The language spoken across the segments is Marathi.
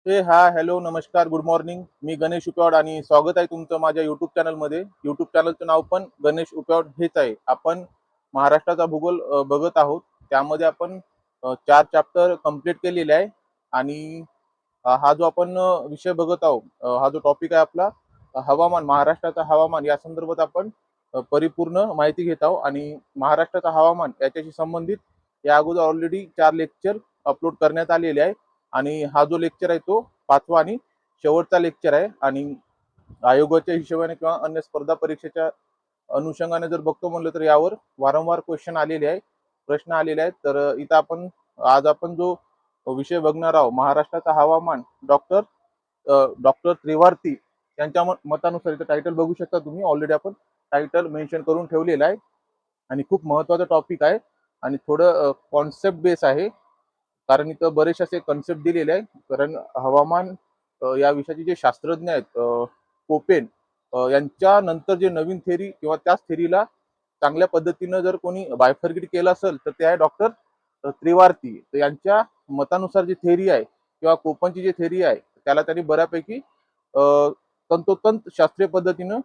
हॅलो, नमस्कार, गुड मॉर्निंग. मी गणेश उपयाड आणि स्वागत आहे तुमचं माझ्या युट्यूब चॅनलमध्ये. युट्यूब चॅनलचं नाव पण गणेश उपयाड हेच आहे. आपण महाराष्ट्राचा भूगोल बघत आहोत. त्यामध्ये आपण 4 चॅप्टर कंप्लीट केलेले आहे आणि हा जो आपण विषय बघत आहोत, हा जो टॉपिक आहे आपला हवामान, महाराष्ट्राचा हवामान या संदर्भात आपण परिपूर्ण माहिती घेत आहोत आणि महाराष्ट्राचा हवामान याच्याशी संबंधित या अगोदर ऑलरेडी 4 लेक्चर अपलोड करण्यात आलेले आहे आणि हा जो लेक्चर आहे तो 5वा आणि शेवटचा लेक्चर आहे. आणि आयोगाच्या हिशोबाने किंवा अन्य स्पर्धा परीक्षेच्या अनुषंगाने जर बघतो म्हणलं तर यावर वारंवार क्वेश्चन आलेले आहे, प्रश्न आलेले आहेत. तर इथं आज आपण जो विषय बघणार आहोत, महाराष्ट्राचा हवामान, डॉक्टर त्रिवार्ती यांच्या मतानुसार, इथं टायटल बघू शकता तुम्ही. ऑलरेडी आपण टायटल मेन्शन करून ठेवलेलं आहे आणि खूप महत्वाचा टॉपिक आहे आणि थोडं कॉन्सेप्ट बेस आहे, कारण इथं बरेचसे असे कन्सेप्ट दिलेले आहे. कारण हवामान या विषयाचे जे शास्त्रज्ञ आहेत, कोपेन यांच्या नंतर जे नवीन थेरी किंवा त्याच थेरीला चांगल्या पद्धतीनं जर कोणी बायफर्गेट केलं असेल तर ते आहे डॉक्टर त्रिवार्ती. तर यांच्या मतानुसार जी थेरी आहे किंवा कोपनची जी थेरी आहे त्याला त्यांनी बऱ्यापैकी तंतोतंत शास्त्रीय पद्धतीनं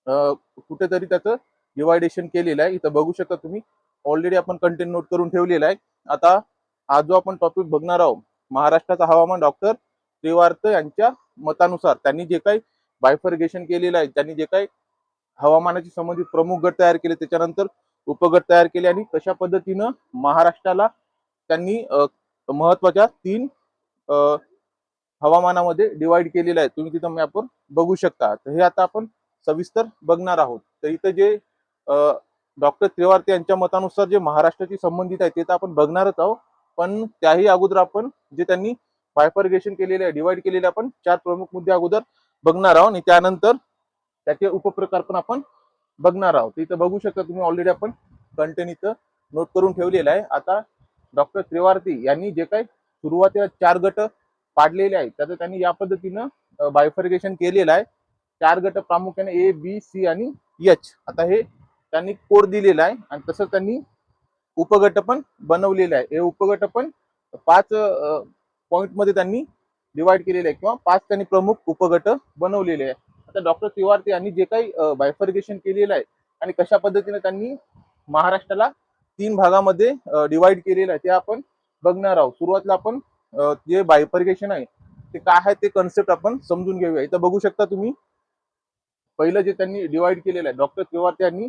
कुठेतरी त्याचं डिवायडेशन केलेलं आहे. इथं बघू शकता तुम्ही. ऑलरेडी आपण कंटेंट नोट करून ठेवलेला आहे. आता आज जो आपण टॉपिक बघणार आहोत, महाराष्ट्राचा हवामान, डॉक्टर त्रिवार्त यांच्या मतानुसार त्यांनी जे काही बायफर्गेशन केलेलं आहे, त्यांनी जे काही हवामानाशी संबंधित प्रमुख गट तयार केले, त्याच्यानंतर उपगट तयार केले आणि कशा पद्धतीनं महाराष्ट्राला त्यांनी महत्वाच्या 3 हवामानामध्ये डिवाइड केलेलं आहे. तुम्ही तिथं मॅपवर बघू शकता. तर हे आता आपण सविस्तर बघणार आहोत. तर इथं जे डॉक्टर त्रिवार्ती यांच्या मतानुसार जे महाराष्ट्राशी संबंधित आहे ते तर आपण बघणारच आहोत, पण त्याही अगोदर आपण जे त्यांनी बायफर्गेशन केलेले आहे, डिवाइड केलेले, आपण 4 प्रमुख मुद्दे अगोदर बघणार आहोत आणि त्यानंतर त्याचे उपप्रकार पण आपण बघणार आहोत. इथं बघू शकता तुम्ही. ऑलरेडी आपण कंटेंट इथं नोट करून ठेवलेलं आहे. आता डॉक्टर त्रिवार्ती यांनी जे काही सुरुवातीला 4 गट पाडलेले आहेत त्याचं त्यांनी या पद्धतीनं बायफर्गेशन केलेलं आहे. 4 गट प्रामुख्याने ए, बी, सी आणि एच. आता हे त्यांनी कोड दिलेला आहे आणि तसं त्यांनी उपगट पण बनवलेले आहे. हे उपगट पण 5 पॉइंट मध्ये त्यांनी डिवाइड केलेले आहे किंवा 5 त्यांनी प्रमुख उपगट बनवलेले आहे. आता डॉक्टर तिवारी यांनी जे काही बायफर्गेशन केलेलं आहे आणि कशा पद्धतीने त्यांनी महाराष्ट्राला 3 भागामध्ये डिवाइड केलेलं आहे ते आपण बघणार आहोत. सुरुवातीला आपण जे बायफर्गेशन आहे ते काय आहे ते कन्सेप्ट आपण समजून घेऊया. इथं बघू शकता तुम्ही. पहिलं जे त्यांनी डिवाइड केलेलं आहे, डॉक्टर तिवारी यांनी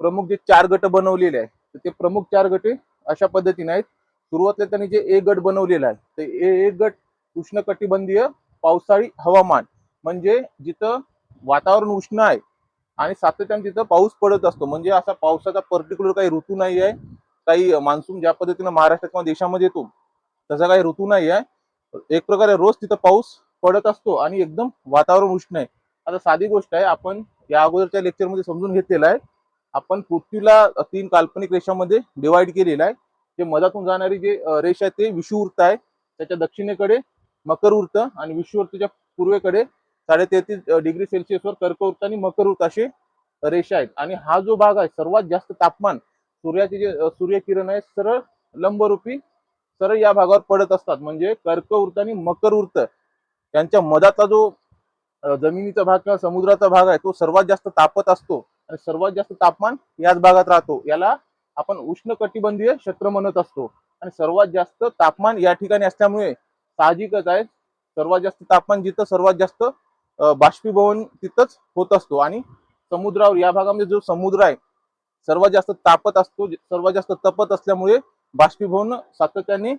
प्रमुख जे 4 गट बनवलेले आहे, तर ते प्रमुख 4 गट अशा पद्धतीने आहेत. सुरुवातीला त्यांनी जे ए गट बनवलेला आहे, ते ए गट उष्णकटिबंधीय पावसाळी हवामान, म्हणजे जिथं वातावरण उष्ण आहे आणि सातत्याने तिथं पाऊस पडत असतो. म्हणजे असा पावसाचा पर्टिक्युलर काही ऋतू नाही आहे, काही मान्सून ज्या पद्धतीनं महाराष्ट्रात किंवा देशामध्ये येतो तसा काही ऋतू नाही आहे. एक प्रकारे रोज तिथं पाऊस पडत असतो आणि एकदम वातावरण उष्ण आहे. आता साधी गोष्ट आहे, आपण या अगोदरच्या लेक्चरमध्ये समजून घेतलेलं आहे. आपण पृथ्वीला 3 काल्पनिक रेषांमध्ये डिवाइड केलेला आहे. जे मधातून जाणारी जे रेषा आहे ते विषुववृत्त आहे. त्याच्या दक्षिणेकडे मकरवृत्त आणि विषुववृत्ताच्या पूर्वेकडे 33.5 डिग्री सेल्सिअसवर कर्कवृत्त आणि मकरवृत्त असे रेषा आहेत. आणि हा जो भाग आहे, सर्वात जास्त तापमान सूर्याचे जे सूर्यकिरण आहे सरळ लंबरूपी सरळ या भागावर पडत असतात. म्हणजे कर्कवृत्त आणि मकरवृत्त यांच्या मधातला जो जमिनीचा भाग किंवा समुद्राचा भाग आहे तो सर्वात जास्त तापत असतो आणि सर्वात जास्त तापमान याच भागात राहतो. याला आपण उष्ण कटिबंधीय क्षेत्र म्हणत असतो. आणि सर्वात जास्त तापमान या ठिकाणी असल्यामुळे साहजिकच आहे, सर्वात जास्त तापमान जिथं सर्वात जास्त बाष्पीभवन तिथंच होत असतो. आणि समुद्रावर या भागामध्ये जो समुद्र आहे सर्वात जास्त तापत असतो, सर्वात जास्त तपत असल्यामुळे बाष्पीभवन सातत्याने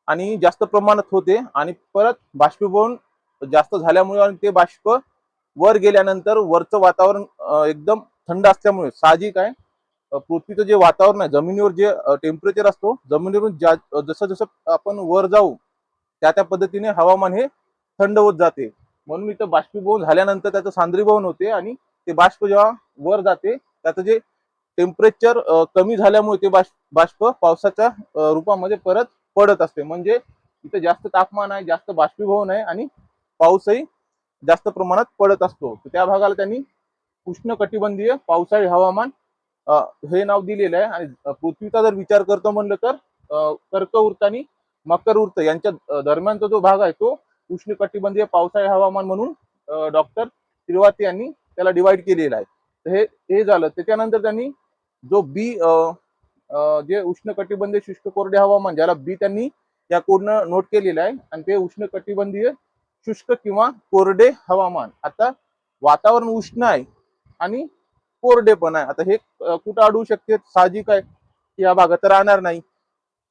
आणि जास्त प्रमाणात होते आणि परत बाष्पीभवन जास्त झाल्यामुळे आणि ते बाष्प वर गेल्यानंतर वरचं वातावरण एकदम थंड असल्यामुळे साहजिक आहे, पृथ्वीचं जे वातावरण आहे, जमिनीवर जे टेम्परेचर असतो, जमिनीवर जसं जसं आपण वर जाऊ त्या पद्धतीने हवामान हे थंड होत जाते. म्हणून इथं बाष्पीभवन झाल्यानंतर त्याचं सांद्रीभवन होते आणि ते बाष्प जेव्हा वर जाते त्याचं जे टेम्परेचर कमी झाल्यामुळे ते बाष्प पावसाच्या रूपामध्ये परत पडत असते. म्हणजे इथं जास्त तापमान आहे, जास्त बाष्पीभवन आहे आणि पाऊसही जास्त प्रमाणात पडत असतो. त्या भागाला त्यांनी उष्ण कटिबंधीय पावसाळी हवामान हे नाव दिलेलं आहे. आणि पृथ्वीचा जर विचार करतो म्हणलं तर कर्कवृत्त आणि मकरवृत्त यांच्या दरम्यानचा जो भाग आहे तो उष्णकटिबंधीय पावसाळी हवामान म्हणून डॉक्टर त्रिवाती यांनी त्याला डिवाइड केलेलं आहे. तर हे झालं. त्याच्यानंतर त्यांनी जो बी जे उष्णकटिबंधीय शुष्क कोरडे हवामान, ज्याला बी त्यांनी या कोडनं नोट केलेलं आहे, आणि ते उष्णकटिबंधीय शुष्क किंवा कोरडे हवामान. आता वातावरण उष्ण आहे आणि कोरडे पण आहे. आता हे कुठं अडवू शकते? साहजिक आहे की या भागात राहणार नाही.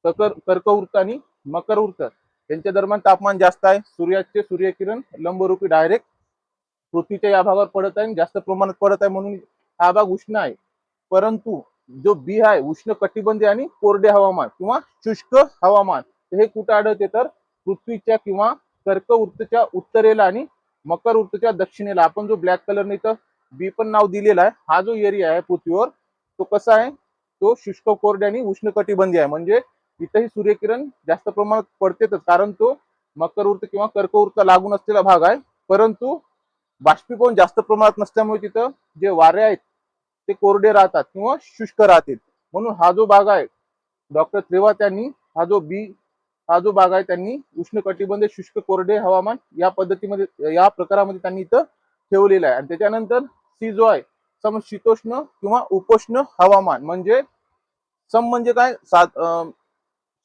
कर्कवृत्त आणि मकरवृत्त यांच्या दरम्यान तापमान जास्त आहे. सूर्याचे सूर्यकिरण लंबरूपी डायरेक्ट पृथ्वीच्या या भागावर पडत आहे, जास्त प्रमाणात पडत आहे, म्हणून हा भाग उष्ण आहे. परंतु जो बी आहे उष्ण कटिबंधीय आणि कोरडे हवामान किंवा शुष्क हवामान, हे कुठे आढळते? तर पृथ्वीच्या किंवा कर्कवृत्तच्या उत्तरेला आणि मकरवृत्तच्या दक्षिणेला. आपण जो ब्लॅक कलरने इथं बी पण नाव दिलेला आहे, हा जो एरिया आहे पृथ्वीवर, तो कसा आहे? तो शुष्क कोरडे आणि उष्ण कटिबंधीय आहे. म्हणजे इथंही सूर्यकिरण जास्त प्रमाणात पडतेच, कारण तो मकरवृत्त किंवा कर्कवृत्त लागून असलेला भाग आहे. परंतु बाष्पीभवन जास्त प्रमाणात नसल्यामुळे तिथं जे वारे आहेत ते कोरडे राहतात किंवा शुष्क राहतील. म्हणून हा जो भाग आहे डॉक्टर त्रिवात यांनी, हा जो भाग आहे त्यांनी उष्णकटिबंधीय शुष्क कोरडे हवामान या पद्धतीमध्ये, या प्रकारामध्ये त्यांनी इथं ठेवलेलं आहे. आणि त्याच्यानंतर सी जो आहे समशीतोष्ण किंवा उपोष्ण हवामान. म्हणजे सम म्हणजे काय?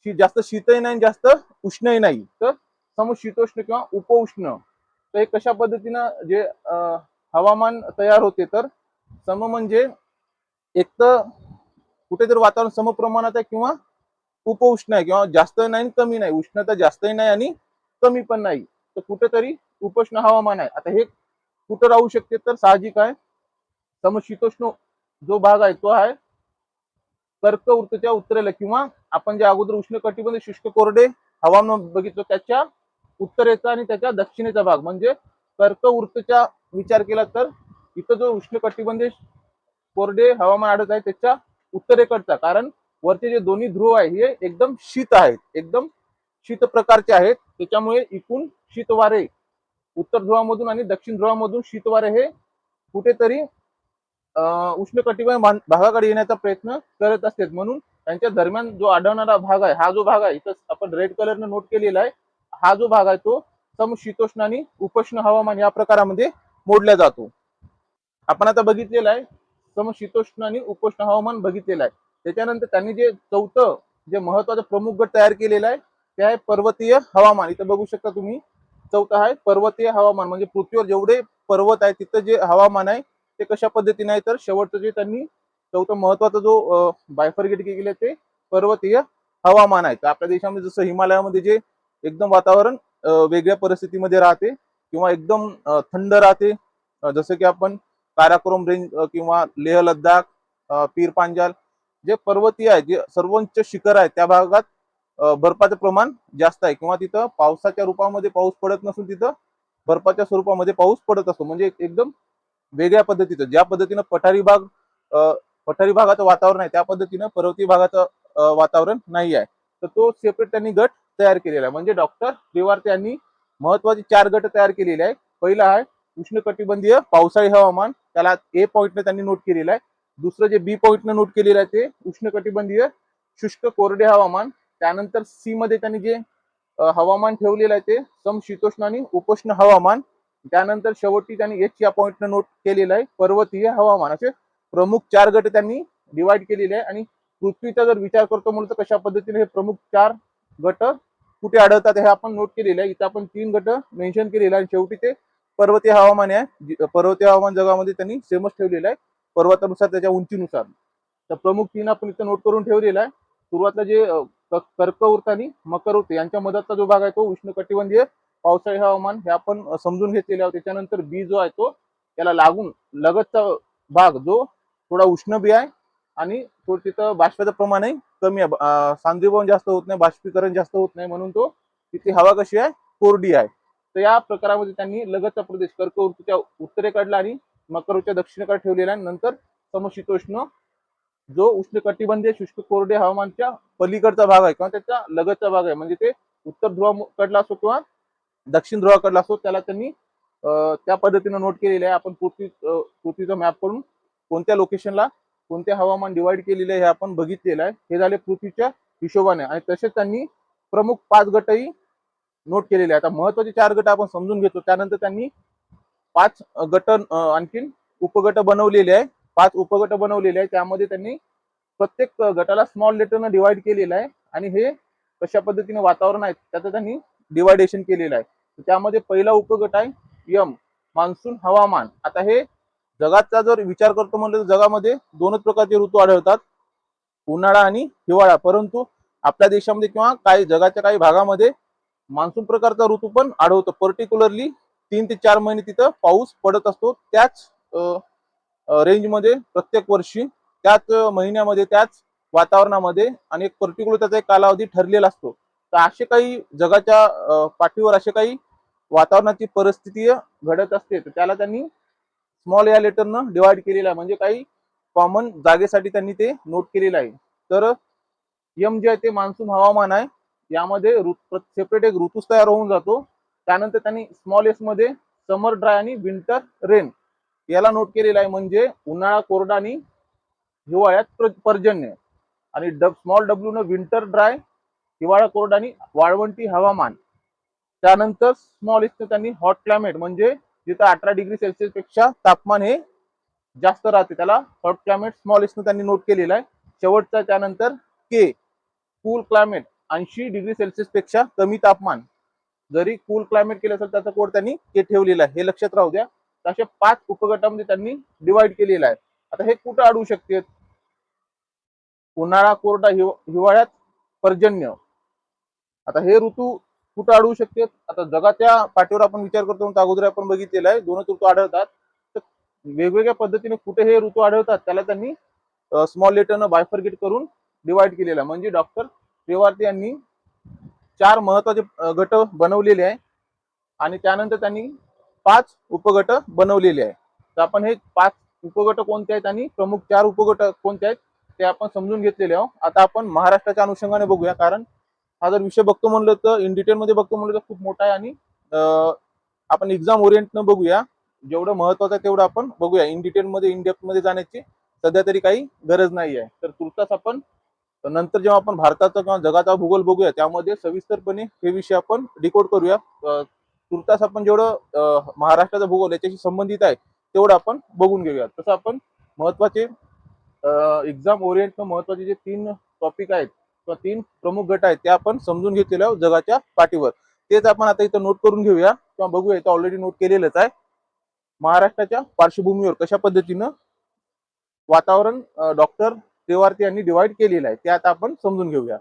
जास्त शीतही नाही, जास्त उष्णही नाही, तर समशीतोष्ण किंवा उपउष्ण. तर हे कशा पद्धतीनं जे हवामान तयार होते? तर सम म्हणजे एक तर कुठेतरी वातावरण समप्रमाणात आहे किंवा उपउष्ण आहे, किंवा जास्त नाही कमी नाही, उष्णता जास्तही नाही आणि कमी पण नाही, तर कुठेतरी उपोष्ण हवामान आहे. आता हे कुठं राहू शकते? तर साहजिक आहे समशीतोष्ण जो भाग आहे तो आहे कर्कवृत्तच्या उत्तरेला, किंवा आपण जे अगोदर उष्ण कटिबंधीय शुष्क कोरडे हवामान बघितलं त्याच्या उत्तरेचा आणि त्याच्या दक्षिणेचा भाग. म्हणजे कर्कवृत्तचा विचार केला तर इथं जो उष्ण कटिबंधीय कोरडे हवामान आढळत आहे त्याच्या उत्तरेकडचा, कारण वरचे जे दोन्ही ध्रुव आहे हे एकदम शीत आहेत, एकदम शीत प्रकारचे आहेत. त्याच्यामुळे इकून शीतवारे उत्तर ध्रुवामधून आणि दक्षिण ध्रुवामधून शीतवारे हे कुठेतरी उष्ण कटिबंधीय भागाकडे येण्याचा प्रयत्न करत असतात. म्हणून त्यांच्या दरम्यान जो आढळणारा भाग आहे, हा जो भाग आहे इथं आपण रेड कलरने नोट केलेला आहे, हा जो भाग आहे तो समशीतोष्ण आणि उपोष्ण हवामान या प्रकारामध्ये मोडला जातो. आपण आता बघितलेलं आहे समशीतोष्ण आणि उपोष्ण हवामान बघितलेलं आहे. त्याच्यानंतर त्यांनी जे चौथं जे महत्वाचं प्रमुख गट तयार केलेला आहे ते आहे पर्वतीय हवामान. इथं बघू शकता तुम्ही, चौथा आहे पर्वतीय हवामान. म्हणजे पृथ्वीवर जेवढे पर्वत आहे तिथं जे हवामान आहे ते कशा पद्धतीने आहे? तर शेवटचं जे त्यांनी चौथं महत्वाचा जो बायफरगेट केले ते पर्वतीय हवामान आहे. तर आपल्या देशामध्ये जसं हिमालयामध्ये जे एकदम वातावरण वेगळ्या परिस्थितीमध्ये राहते किंवा एकदम थंड राहते, जसं की आपण काराकोरम रेंज किंवा लेह लडाख, पीर पांजाल, जे पर्वतीय आहे, जे सर्वोच्च शिखर आहे, त्या भागात बर्फाचं प्रमाण जास्त आहे, किंवा तिथं पावसाच्या रूपामध्ये पाऊस पडत नसून तिथं बर्फाच्या स्वरूपामध्ये पाऊस पडत असतो. म्हणजे एकदम वेगळ्या पद्धतीचं, ज्या पद्धतीनं पठारी भागाचं वातावरण आहे त्या पद्धतीनं पर्वतीय भागाचं वातावरण नाही आहे. तर तो सेपरेट त्यांनी गट तयार केलेला आहे. म्हणजे डॉक्टर त्रिवार्ते यांनी महत्वाचे 4 गट तयार केलेले आहे. पहिला आहे उष्णकटिबंधीय पावसाळी हवामान, त्याला ए पॉइंटने त्यांनी नोट केलेलं आहे. दुसरं जे बी पॉइंटने नोट केलेलं आहे ते उष्णकटिबंधीय शुष्क कोरडे हवामान. त्यानंतर सी मध्ये त्यांनी जे हवामान ठेवलेलं आहे ते समशीतोष्ण आणि उपोष्ण हवामान. त्यानंतर शेवटी त्यांनी एच या पॉइंटने नोट केलेलं आहे पर्वतीय हवामान. असे प्रमुख 4 गट त्यांनी डिवाइड केलेले आहे. आणि पृथ्वीचा जर विचार करतो म्हणून तर कशा पद्धतीने हे प्रमुख 4 गट कुठे आढळतात हे आपण नोट केलेलं आहे. इथं आपण 3 गट मेन्शन केलेले आहे. शेवटी ते पर्वतीय हवामान आहे. पर्वतीय हवामान जगामध्ये त्यांनी सेमच ठेवलेलं आहे पर्वतानुसार, त्याच्या उंचीनुसार. तर प्रमुख 3 आपण इथं नोट करून ठेवलेला आहे. सुरुवातीला जे कर्कवृत्त आणि मकरवृत्त यांच्या मधातला जो भाग आहे तो उष्णकटिबंधीय पावसाळी हवामान हे आपण समजून घेतलेले आहोत. त्याच्यानंतर बी जो आहे तो त्याला लागून लगतचा भाग जो थोडा उष्ण बी आहे आणि तिथं बाष्पाचं प्रमाणही कमी आहे, सांद्रीभवन जास्त होत नाही, बाष्पीकरण जास्त होत नाही, म्हणून तो तिथे हवा कशी आहे? कोरडी आहे. तर या प्रकारामध्ये त्यांनी लगतचा प्रदेश कर्कवृत्तच्या उत्तरेकडला आणि मकरवृत्तच्या दक्षिणेकडे ठेवलेला आहे. नंतर समशीतोष्ण जो उष्णकटिबंधीय शुष्क कोरडे हवामानच्या पलीकडचा भाग आहे किंवा त्याचा लगतचा भाग आहे, म्हणजे ते उत्तर ध्रुवाकडला असो किंवा दक्षिण ध्रुवाकडला असो, त्याला त्यांनी त्या पद्धतीने नोट केलेले आहे. आपण पृथ्वीचा मॅप करून कोणत्या लोकेशनला कोणते हवामान डिवाइड केलेले आहे हे आपण बघितलेलं आहे. हे झाले पृथ्वीच्या हिशोबाने. आणि तसेच त्यांनी प्रमुख 5 गटही नोट केलेले आहे. आता महत्वाचे 4 गट आपण समजून घेतो. त्यानंतर त्यांनी 5 गट आणखीन उपगट बनवलेले आहे. 5 उपगट बनवलेले आहे. त्यामध्ये त्यांनी प्रत्येक गटाला स्मॉल लेटरनं डिवाइड केलेलं आहे आणि हे कशा पद्धतीने वातावरण आहे त्याचं त्यांनी डिवायडेशन केलेलं आहे. त्यामध्ये पहिला उपगट आहे यम, मान्सून हवामान. आता हे जगाचा जर विचार करतो म्हणलं तर जगामध्ये 2च प्रकारचे ऋतू आढळतात, उन्हाळा आणि हिवाळा. परंतु आपल्या देशामध्ये किंवा काही जगाच्या काही भागामध्ये मान्सून प्रकारचा ऋतू पण आढळतो. पर्टिक्युलरली 3 ते 4 महिने तिथं पाऊस पडत असतो. त्याच रेंजमध्ये प्रत्येक वर्षी त्याच महिन्यामध्ये त्याच वातावरणामध्ये आणि एक पर्टिक्युलर त्याचा एक कालावधी ठरलेला असतो. तर असे काही जगाच्या पाठीवर असे काही वातावरणाची परिस्थिती घडत असते, तर त्याला त्यांनी स्मॉल या लेटरनं डिवाइड केलेलं आहे. म्हणजे काही कॉमन जागेसाठी त्यांनी ते नोट केलेलं आहे. तर यम जे आहे ते मान्सून हवामान आहे. यामध्ये सेपरेट एक ऋतूच तयार होऊन जातो. त्यानंतर त्यांनी स्मॉल एस मध्ये समर ड्राय आणि विंटर रेन याला नोट केलेलं आहे. म्हणजे उन्हाळा कोरडा आणि हिवाळ्यात पर्जन्य. आणि स्मॉल डब्ल्यू न विंटर ड्राय, हिवाळा कोरडा आणि वाळवंटी हवामान. त्यानंतर स्मॉल एस त्यांनी हॉट क्लायमेट म्हणजे जिथं 18 डिग्री सेल्सिअस पेक्षा तापमान हे जास्त राहते त्याला हॉट क्लायमेट स्मॉल एस त्यांनी नोट केलेला आहे. शेवटचा त्यानंतर के कूल क्लायमेट 80 डिग्री सेल्सिअस पेक्षा कमी तापमान. जरी कूल क्लायमेट केलं असेल त्याचा कोड त्यांनी के ठेवलेला आहे, हे लक्षात राहू द्या. अशा 5 उपगटामध्ये त्यांनी डिवाइड केलेला आहे. आता हे कुठं अडू शकते? उन्हाळा कोरडा, हिवाळ्यात पर्जन्य. आता हे ऋतू कुठं अडवू शकते? आता जगाच्या पाठीवर आपण विचार करतो अगोदर आपण बघितलेलं आहे 2च ऋतू आढळतात. तर वेगवेगळ्या पद्धतीने कुठे हे ऋतू आढळतात त्याला त्यांनी स्मॉल लेटरनं बायफर्गेट करून डिवाइड केलेला आहे. म्हणजे डॉक्टर त्रिवार्ती यांनी 4 महत्वाचे गट बनवलेले आहे आणि त्यानंतर त्यांनी 5 उपगट बनवलेले आहे. तर आपण हे 5 उपगट कोणते आहेत आणि प्रमुख 4 उपगट कोणते आहेत ते आपण समजून घेतलेले आहोत. आता आपण महाराष्ट्राच्या अनुषंगाने बघूया, कारण हा जर विषय बघतो म्हणलं तर इन डिटेल मध्ये बघतो म्हणलं तर खूप मोठा आहे आणि आपण एक्झाम ओरिएंटनं बघूया. जेवढं महत्वाचं आहे तेवढं आपण बघूया. इन डिटेल मध्ये इन डेप्थ मध्ये जाण्याची सध्या तरी काही गरज नाही आहे. तर तुर्तास आपण नंतर जेव्हा आपण भारताचा किंवा जगाचा भूगोल बघूया त्यामध्ये सविस्तरपणे हे विषय आपण डिकोड करूया. तुर्तास आपण जेवढं महाराष्ट्राचा भूगोल याच्याशी संबंधित आहे तेवढं आपण बघून घेऊया. तसं आपण महत्वाचे एक्झाम ओरिएंट महत्वाचे जे 3 टॉपिक आहेत किंवा 3 प्रमुख गट आहेत ते आपण समजून घेतलेले आहोत जगाच्या पाठीवर. तेच आपण आता इथं नोट करून घेऊया किंवा बघूया. इथं ऑलरेडी नोट केलेलंच आहे. महाराष्ट्राच्या पार्श्वभूमीवर कशा पद्धतीनं वातावरण डॉक्टर त्रिवार्ती यांनी डिवाइड केलेलं आहे ते आता आपण समजून घेऊया.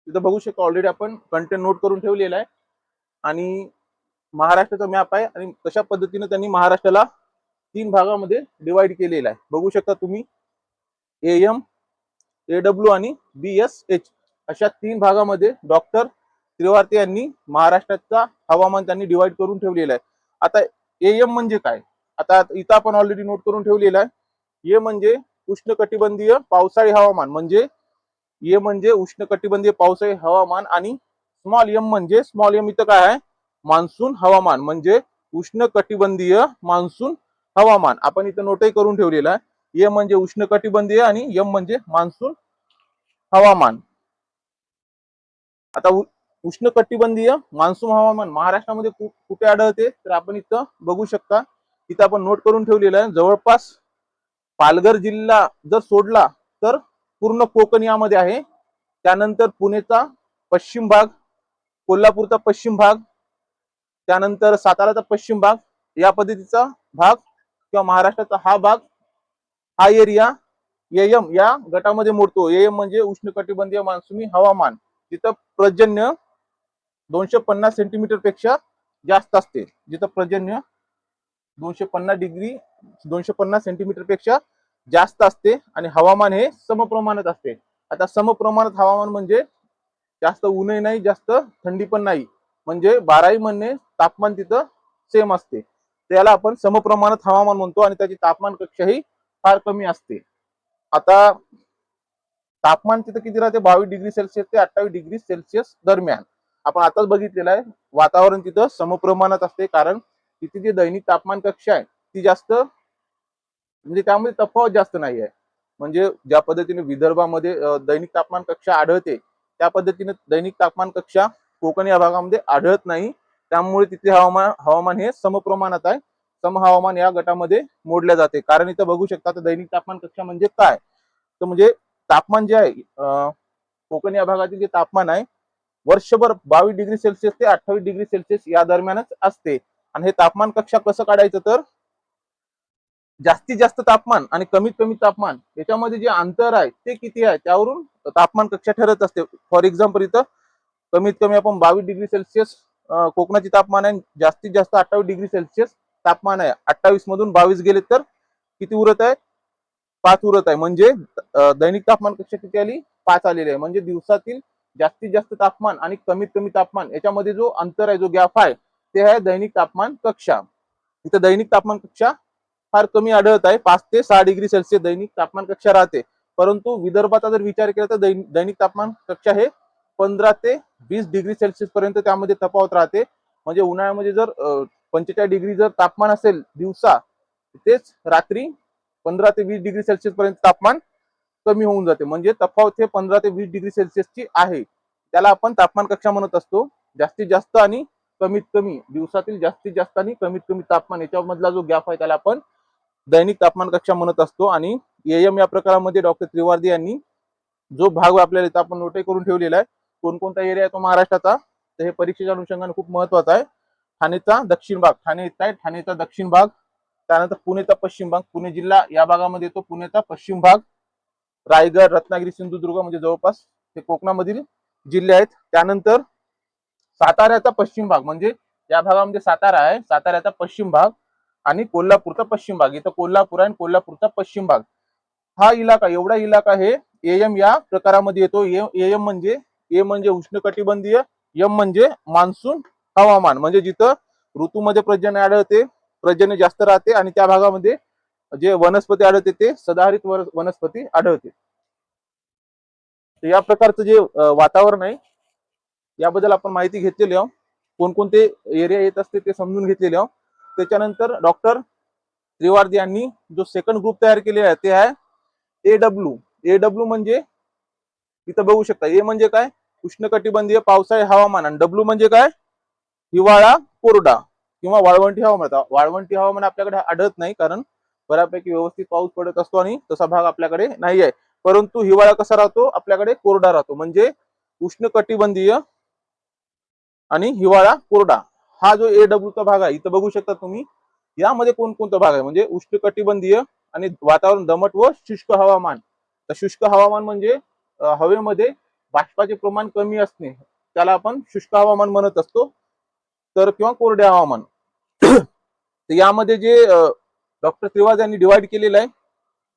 तिथं बघू शकतो ऑलरेडी आपण कंटेंट नोट करून ठेवलेला आहे आणि महाराष्ट्राचा मॅप आहे आणि कशा पद्धतीने त्यांनी महाराष्ट्राला 3 भागामध्ये डिवाइड केलेला आहे बघू शकता तुम्ही. AM, AW आणि BSH अशा 3 भागामध्ये डॉक्टर त्रिवार्ती यांनी महाराष्ट्राचा हवामान त्यांनी डिवाइड करून ठेवलेलं आहे. आता AM म्हणजे काय? आता इथं आपण ऑलरेडी नोट करून ठेवलेला आहे. ए म्हणजे उष्णकटिबंधीय पावसाळी हवामान. म्हणजे ए म्हणजे उष्णकटिबंधीय पावसाळी हवामान आणि स्मॉल एम इथं काय आहे? मान्सून हवामान. म्हणजे उष्णकटिबंधीय मान्सून हवामान. आपण इथं नोटही करून ठेवलेला आहे. ए म्हणजे उष्णकटिबंधीय आणि एम म्हणजे मान्सून हवामान. आता उष्णकटिबंधीय मान्सून हवामान महाराष्ट्रामध्ये कुठे आढळते तर आपण इथं बघू शकता. इथं आपण नोट करून ठेवलेलं आहे. जवळपास पालघर जिल्हा जर सोडला तर पूर्ण कोकण यामध्ये आहे. त्यानंतर पुणेचा पश्चिम भाग, कोल्हापूरचा पश्चिम भाग, त्यानंतर साताराचा पश्चिम भाग या पद्धतीचा भाग किंवा महाराष्ट्राचा हा भाग, हा एरिया एम या गटामध्ये मोडतो. एम म्हणजे उष्णकटिबंधीय मान्सूनी हवामान. तिथं पर्जन्य 250 सेंटीमीटर पेक्षा जास्त असते. जिथं पर्जन्य 250 सेंटीमीटर पेक्षा जास्त असते आणि हवामान हे समप्रमाणात असते. आता समप्रमाणात हवामान म्हणजे जास्त ऊनही नाही जास्त थंडी पण नाही, म्हणजे 12ही महिने तापमान तिथं सेम असते. त्याला आपण समप्रमाणात हवामान म्हणतो आणि त्याची तापमान कक्षाही फार कमी असते. आता तापमान तिथं किती राहते? 22 डिग्री सेल्सिअस ते 28 डिग्री सेल्सिअस दरम्यान. आपण आताच बघितलेलं आहे वातावरण तिथं समप्रमाणात असते, कारण तिथे जे दैनिक तापमान कक्षा आहे ती जास्त म्हणजे त्यामध्ये तफावत जास्त नाही आहे. म्हणजे ज्या पद्धतीने विदर्भामध्ये दैनिक तापमान कक्षा आढळते त्या पद्धतीने दैनिक तापमान कक्षा कोकण या भागामध्ये आढळत नाही. त्यामुळे तिथे हवामान हे समप्रमाणात आहे. सम हवामान या गटामध्ये मोडल्या जाते. कारण इथं बघू शकता तर दैनिक तापमान कक्षा म्हणजे काय, तर म्हणजे तापमान जे आहे कोकण या भागातील जे तापमान आहे वर्षभर 22 डिग्री सेल्सिअस ते 28 डिग्री सेल्सिअस या दरम्यानच असते. आणि हे तापमान कक्षा कसं काढायचं, तर जास्तीत जास्त तापमान आणि कमीत कमी तापमान याच्यामध्ये जे अंतर आहे ते किती आहे त्यावरून तापमान कक्षा ठरत असते. फॉर एक्झाम्पल इथं कमीत कमी आपण 22 डिग्री सेल्सिअस कोकणाचे तापमान आहे, जास्तीत जास्त 28 डिग्री सेल्सिअस तापमान आहे. 28 मधून 22 गेले तर किती उरत आहे, 5 उरत आहे. म्हणजे दैनिक तापमान कक्षा किती आली, 5 आलेली आहे. म्हणजे दिवसातील जास्तीत जास्त तापमान आणि कमीत कमी तापमान याच्यामध्ये जो अंतर आहे, जो गॅप आहे, ते आहे दैनिक तापमान कक्षा. इथं दैनिक तापमान कक्षा फार कमी आढळत आहे. 5 ते 6 डिग्री सेल्सिअस दैनिक तापमान कक्षा राहते. परंतु विदर्भाचा जर विचार केला तर दैनिक तापमान कक्षा हे 15 ते 20 डिग्री सेल्सिअस पर्यंत त्यामध्ये तफावत राहते. म्हणजे उन्हाळ्यामध्ये जर 45 डिग्री जर तापमान असेल दिवसा, तेच रात्री 15 ते 20 डिग्री सेल्सिअस पर्यंत तापमान कमी होऊन जाते. म्हणजे तफावत हे 15 ते 20 डिग्री सेल्सिअसची आहे. त्याला आपण तापमान कक्षा म्हणत असतो. जास्तीत जास्त आणि कमीत कमी, दिवसातील जास्तीत जास्त आणि कमीत कमी तापमान याच्यामधला जो गॅप आहे त्याला आपण दैनिक तापमान कक्षा म्हणत असतो. आणि एएम या प्रकारामध्ये डॉक्टर त्रिवार्दी यांनी जो भाग आपल्याला इथं आपण नोट करून ठेवलेला आहे, कोणकोणता एरिया आहे तो महाराष्ट्राचा, तर हे परीक्षेच्या अनुषंगाने खूप महत्वाचं आहे. ठाणेचा दक्षिण भाग, ठाणे इथं आहे, ठाणेचा दक्षिण भाग. त्यानंतर पुणेचा पश्चिम भाग, पुणे जिल्हा या भागामध्ये येतो, पुणेचा पश्चिम भाग. रायगड, रत्नागिरी, सिंधुदुर्ग म्हणजे जवळपास हे कोकणामधील जिल्हे आहेत. त्यानंतर साताऱ्याचा पश्चिम भाग, म्हणजे या भागामध्ये सातारा आहे, साताऱ्याचा पश्चिम भाग. आणि कोल्हापूरचा पश्चिम भाग, इथं कोल्हापूर आहे, कोल्हापूरचा पश्चिम भाग. हा इलाका, एवढा इलाका हे एएम या प्रकारामध्ये येतो. एएम म्हणजे ए म्हणजे उष्णकटिबंधीय, एम म्हणजे मान्सून हवामान, म्हणजे जिथं ऋतूमध्ये पर्जन्य आढळते, पर्जन्य जास्त राहते आणि त्या भागामध्ये जे वनस्पती आढळते ते सदाहरित वनस्पती आढळते. या प्रकारचं जे वातावरण आहे याबद्दल आपण माहिती घेतलेली आहोत. कोणकोणते एरिया येत असते ते समजून घेतलेले आहोत. त्याच्यानंतर डॉक्टर त्रिवार्दी यांनी जो सेकंड ग्रुप तयार केलेला आहे ते आहे एडब्ल्यू. एडब्ल्यू म्हणजे इथं बघू शकता, ए म्हणजे काय, उष्णकटिबंधीय पावसाळी हवामान, आणि डब्ल्यू म्हणजे काय, हिवाळा कोरडा किंवा वाळवंटी हवामान. वाळवंटी हवामान आपल्याकडे आढळत नाही, कारण बऱ्यापैकी व्यवस्थित पाऊस पडत असतो आणि तसा भाग आपल्याकडे नाही आहे. परंतु हिवाळा कसा राहतो, आपल्याकडे कोरडा राहतो. म्हणजे उष्णकटिबंधीय आणि हिवाळा कोरडा हा जो एडब्ल्यू चा भाग आहे, इथं बघू शकता तुम्ही, यामध्ये कोणकोणता भाग आहे, म्हणजे उष्णकटिबंधीय आणि वातावरण दमट व शुष्क हवामान. तर शुष्क हवामान म्हणजे हवेमध्ये बाष्पाचे प्रमाण कमी असणे, त्याला आपण शुष्क हवामान म्हणत असतो. तर किंवा कोरडे हवामान. तर यामध्ये जे डॉक्टर त्रिवाद यांनी डिवाइड केलेलं आहे,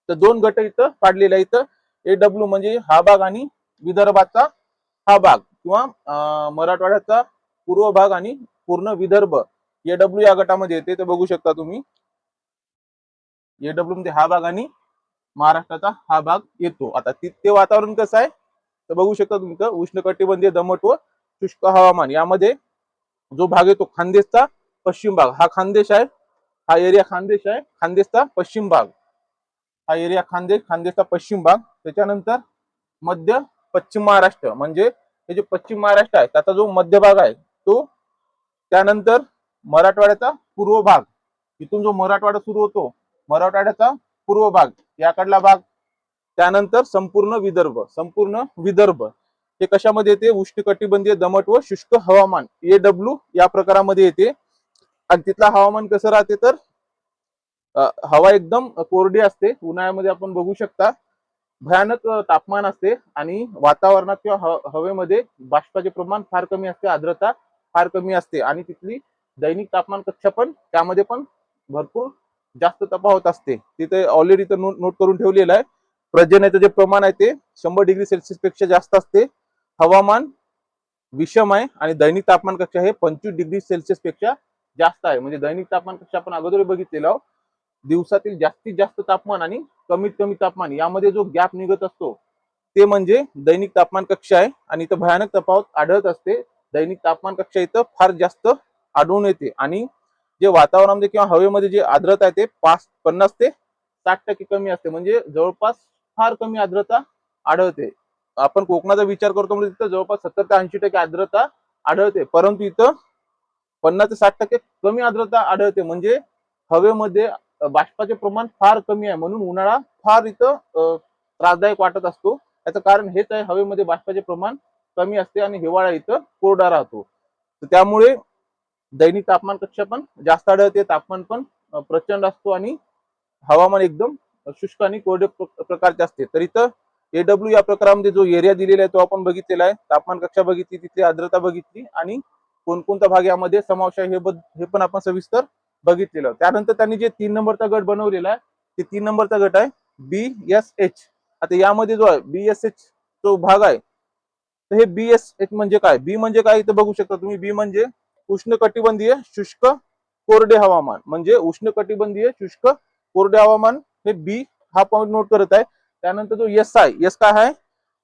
तर दोन गट इथं पाडलेले आहे. इथं एडब्ल्यू म्हणजे हा भाग आणि विदर्भाचा हा भाग, किंवा मराठवाड्याचा पूर्व भाग आणि पूर्ण विदर्भ, एडब्ल्यू या गटामध्ये येते. ते बघू शकता तुम्ही, एडब्ल्यू मध्ये हा भाग आणि महाराष्ट्राचा हा भाग येतो. आता ते वातावरण कसं आहे तर बघू शकता तुम्ही, उष्णकटिबंधीय दमट व शुष्क हवामान. यामध्ये जो भाग येतो खानदेशचा पश्चिम भाग, हा खानदेश आहे, हा एरिया खानदेश आहे, खानदेशचा पश्चिम भाग, हा एरिया खानदेश, खानदेशचा पश्चिम भाग. त्याच्यानंतर मध्य पश्चिम महाराष्ट्र, म्हणजे हे जे पश्चिम महाराष्ट्र आहे त्याचा जो मध्य भाग आहे तो. त्यानंतर मराठवाड्याचा पूर्व भाग, इथून जो मराठवाडा सुरू होतो, मराठवाड्याचा पूर्व भाग, याकडला भाग. त्यानंतर संपूर्ण विदर्भ, संपूर्ण विदर्भ हे कशामध्ये येते, उष्णकटिबंधीय दमट व शुष्क हवामान, एडब्ल्यू या प्रकारामध्ये येते. आणि तिथला हवामान कसं राहते, तर हवा एकदम कोरडी असते. उन्हाळ्यामध्ये आपण बघू शकता भयानक तापमान असते आणि वातावरणात किंवा हवेमध्ये बाष्पाचे प्रमाण फार कमी असते, आर्द्रता फार कमी असते. आणि तिथली दैनिक तापमान कक्षा पण त्यामध्ये पण भरपूर जास्त तफावत असते. तिथे ऑलरेडी तर नोट करून ठेवलेलं आहे. पर्जन्याचं जे प्रमाण आहे ते 100 डिग्री सेल्सिअस पेक्षा जास्त असते. हवामान विषम आहे आणि दैनिक तापमान कक्षा हे 25 डिग्री सेल्सिअस पेक्षा जास्त आहे. म्हणजे दैनिक तापमान कक्षा आपण अगोदर बघितलेलं आहोत. दिवसातील जास्तीत जास्त तापमान आणि कमीत कमी तापमान यामध्ये जो गॅप निघत असतो ते म्हणजे दैनिक तापमान कक्षा आहे. आणि इथं भयानक तफावत आढळत असते. दैनिक तापमान कक्षा इथं फार जास्त आढळून येते. आणि जे वातावरणामध्ये किंवा हवेमध्ये जे आर्द्रता आहे ते 50 ते 60% कमी असते. म्हणजे जवळपास फार कमी आर्द्रता आढळते. आपण कोकणाचा विचार करतो म्हणजे तिथं जवळपास 70 ते 80% आर्द्रता आढळते, परंतु इथं 50 ते 60% कमी आर्द्रता आढळते. म्हणजे हवेमध्ये बाष्पाचे प्रमाण फार कमी आहे, म्हणून उन्हाळा फार इथं त्रासदायक वाटत असतो. याचं कारण हेच आहे, हवेमध्ये बाष्पाचे प्रमाण कमी असते आणि हिवाळा इथं कोरडा राहतो. तर त्यामुळे दैनिक तापमान कक्षा पण जास्त आढळते, तापमान पण प्रचंड असतो आणि हवामान एकदम शुष्क आणि कोरडे प्रकारचे असते. तर इथं AW या प्रकारामध्ये जो एरिया दिलेला आहे तो आपण बघितलेला आहे, तापमान कक्षा बघितली, तिथली आर्द्रता बघितली आणि कोणकोणता भाग यामध्ये समावेश आहे हे पण आपण सविस्तर बघितलेलं. त्यानंतर त्यांनी जे 3 नंबरचा गट बनवलेला आहे, ते 3 नंबरचा गट आहे BSH. आता यामध्ये जो आहे BSH जो भाग आहे, तर हे BSH म्हणजे काय, बी म्हणजे काय इथं बघू शकता तुम्ही. बी म्हणजे उष्णकटिबंधीय शुष्क कोरडे हवामान, म्हणजे उष्णकटिबंधीय शुष्क कोरडे हवामान, हे बी हा पॉईंट नोट करत आहे. त्यानंतर जो एस काय आहे,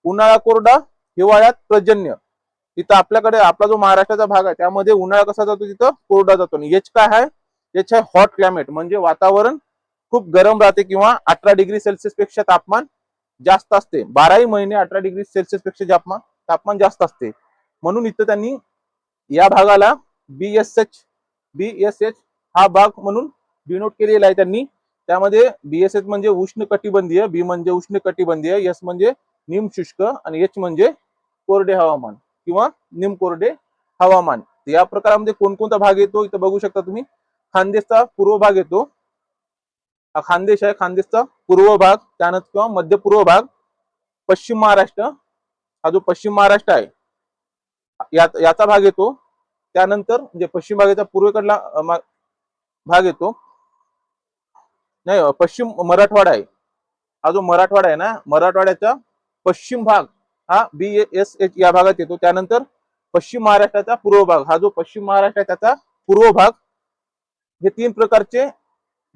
उन्हाळा कोरडा हिवाळ्यात पर्जन्य. तिथं आपल्याकडे आपला जो महाराष्ट्राचा भाग आहे त्यामध्ये उन्हाळा कसा जातो, तिथं कोरडा जातो. आणि एच काय आहे, एच आहे हॉट क्लायमेट, म्हणजे वातावरण खूप गरम राहते किंवा 18 डिग्री सेल्सिअस पेक्षा तापमान जास्त असते. 12ही महिने 18 डिग्री सेल्सिअस पेक्षा तापमान जास्त असते. म्हणून इथं त्यांनी या भागाला बीएसएच हा भाग म्हणून डिनोट केलेला आहे त्यांनी. त्यामध्ये BSH म्हणजे उष्ण कटिबंधीय, बी म्हणजे उष्ण कटिबंधीय, एस म्हणजे निमशुष्क आणि एच म्हणजे कोरडे हवामान किंवा निमकोरडे हवामान. या प्रकारामध्ये कोणकोणता भाग येतो इथं बघू शकता तुम्ही. खानदेशचा पूर्व भाग येतो, हा खानदेश आहे, खानदेशचा पूर्व भाग. त्यानंतर किंवा मध्य पूर्व भाग, पश्चिम महाराष्ट्र, हा जो पश्चिम महाराष्ट्र आहे याचा भाग येतो. त्यानंतर म्हणजे पश्चिम भागाचा पूर्वेकडला भाग येतो, नाही पश्चिम मराठवाडा आहे, हा जो मराठवाडा आहे ना, मराठवाड्याचा पश्चिम भाग हा BSH या भागात येतो. त्यानंतर पश्चिम महाराष्ट्राचा पूर्व भाग, हा जो पश्चिम महाराष्ट्र आहे त्याचा पूर्व भाग. हे 3 प्रकारचे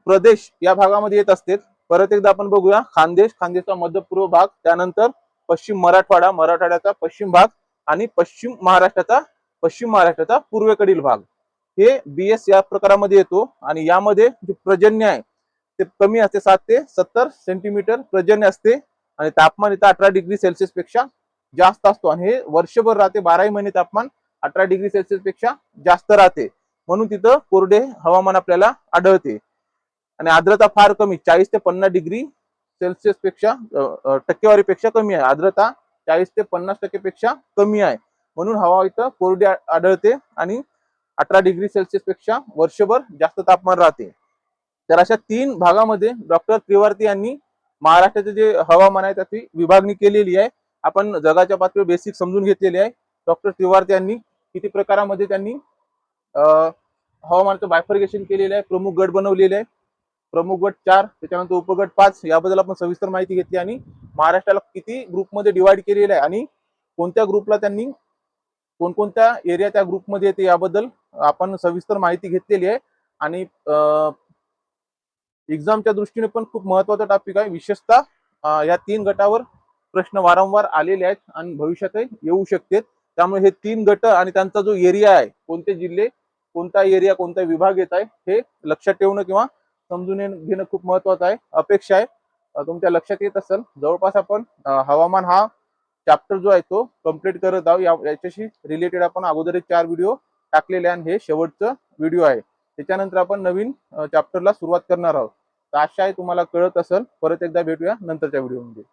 प्रदेश या भागामध्ये येत असते. परत एकदा आपण बघूया, खानदेशचा मध्य पूर्व भाग, त्यानंतर पश्चिम मराठवाड्याचा पश्चिम भाग आणि पश्चिम महाराष्ट्राचा पूर्वेकडील भाग, हे BS या प्रकारामध्ये येतो. आणि यामध्ये जे पर्जन्य आहे ते कमी असते, 7 ते 70 सेंटीमीटर पर्जन्य असते आणि तापमान इथं 18 डिग्री सेल्सिअस पेक्षा जास्त असतो. आणि हे वर्षभर राहते, 12ही महिने तापमान 18 डिग्री सेल्सिअस पेक्षा जास्त राहते. म्हणून तिथं कोरडे हवामान आपल्याला आढळते. आणि आर्द्रता फार कमी, 40 ते 50 डिग्री सेल्सिअस पेक्षा टक्केवारीपेक्षा कमी आहे. आर्द्रता 40 ते 50% पेक्षा कमी आहे, म्हणून हवा इथं कोरडी आढळते आणि 18 डिग्री सेल्सिअस पेक्षा वर्षभर जास्त तापमान राहते. तर अशा 3 भागामध्ये डॉक्टर त्रिवारती यांनी महाराष्ट्राचे जे हवामान आहे त्याची विभागणी केलेली आहे. आपण जगाच्या पातळीवर बेसिक समजून घेतलेले आहे. डॉक्टर त्रिवारती यांनी किती प्रकारामध्ये त्यांनी हवामानाचं बायफर्गेशन केलेलं आहे, प्रमुख गट बनवलेले आहे, प्रमुख गट 4, त्याच्यानंतर उपगट 5, याबद्दल आपण सविस्तर माहिती घेतली. आणि महाराष्ट्राला किती ग्रुपमध्ये डिवाइड केलेलं आहे आणि कोणत्या ग्रुपला त्यांनी कोणकोणत्या एरिया त्या ग्रुपमध्ये येते याबद्दल आपण सविस्तर माहिती घेतलेली आहे. आणि एक्झामच्या दृष्टीने पण खूप महत्वाचा टॉपिक आहे. विशेषतः या 3 गटावर प्रश्न वारंवार आलेले आहेत आणि भविष्यातही येऊ शकतात. त्यामुळे हे 3 गट आणि त्यांचा जो एरिया आहे, कोणते जिल्हे, कोणता एरिया, कोणता विभाग येत आहे, हे लक्षात ठेवणं किंवा समजून घेणं खूप महत्वाचं आहे. अपेक्षा आहे तुमच्या लक्षात येत असेल. जवळपास आपण हवामान हा चॅप्टर जो आहे तो कम्प्लीट करत आहोत. याच्याशी रिलेटेड आपण अगोदर 4 व्हिडिओ टाकलेले आणि हे शेवटचं व्हिडिओ आहे. त्याच्यानंतर आपण नवीन चॅप्टरला सुरुवात करणार आहोत. तर आशा आहे तुम्हाला कळत असेल. परत एकदा भेटूया नंतरच्या व्हिडिओमध्ये.